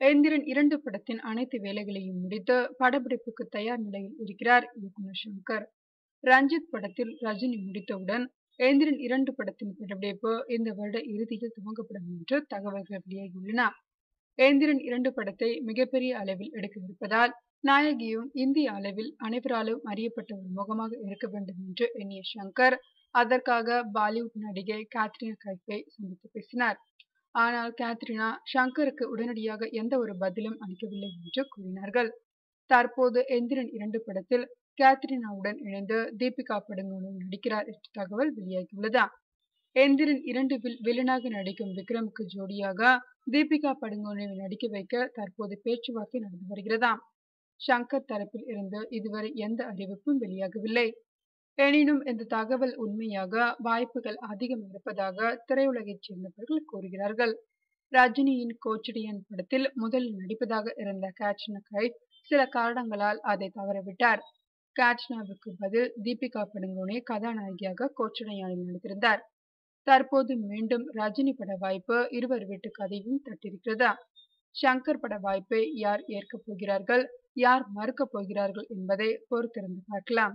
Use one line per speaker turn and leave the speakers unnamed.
எந்திரன் 2 படத்தின் அனைத்து வேலைகளையும் முடித்து படப்பிடிப்புக்கு தயார் நிலையில் இருக்கிறார் இயக்குனர் ஷங்கர். ரஞ்சித் படத்தில் ரஜினி முடித்தவுடன் எந்திரன் 2 படத்தின் படப்பிடிப்பு இந்த வருட இறுதியில் துவங்கப்படும் என்று தகவல்கள் வெளியாகியுள்ளன. எந்திரன் 2 படத்தை மிகப்பெரிய அளவில் எடுக்கவிருப்பதால் நாயகியும் இந்திய அளவில் அனைவராலும் அறியப்பட்ட ஒரு முகமாக இருக்க வேண்டும் என்று எண்ணிய ஷங்கர், அதற்காக பாலிவுட் நடிகை கேத்ரினா கைஃபை சந்தித்து பேசினார். ஆனால் கேத்ரினா ஷங்கருக்கு உடனடியாக எந்த ஒரு பதிலும் அளிக்கவில்லை என்று கூறினார்கள். தற்போது எந்திரன் 2 படத்தில் கேத்ரினாவுடன் இணைந்து தீபிகா படுகோனும் நடிக்கிறார் என்ற தகவல் வெளியாகியுள்ளது. எந்திரன் 2வில் வில்லனாக நடிக்கும் விக்ரமுக்கு ஜோடியாக தீபிகா படுகோனை நடிக்க வைக்க தற்போது பேச்சுவார்த்தை நடந்து வருகிறதாம். ஷங்கர் தரப்பில் இருந்து இதுவரை எந்த அறிவிப்பும் வெளியாகவில்லை. எனினும் இந்த தகவல் உண்மையாக வாய்ப்புகள் அதிகம் இருப்பதாக திரையுலகைச் சேர்ந்தவர்கள் கூறுகிறார்கள். ரஜினியின் கோச்சடையான் படத்தில் முதலில் நடிப்பதாக இருந்த கேட்ரினா கைஃப் சில காரணங்களால் அதை தவறவிட்டார். கேட்ரினாவுக்கு பதில் தீபிகா படுகோனே கதாநாயகியாக கோச்சடையானில் நடித்திருந்தார். தற்போது மீண்டும் ரஜினி பட வாய்ப்பு இருவர் வீட்டு கதையும் தட்டிருக்கிறது. ஷங்கர் பட வாய்ப்பை யார் ஏற்கப் போகிறார்கள், யார் மறுக்கப் போகிறார்கள் என்பதை பொறுத்திருந்து பார்க்கலாம்.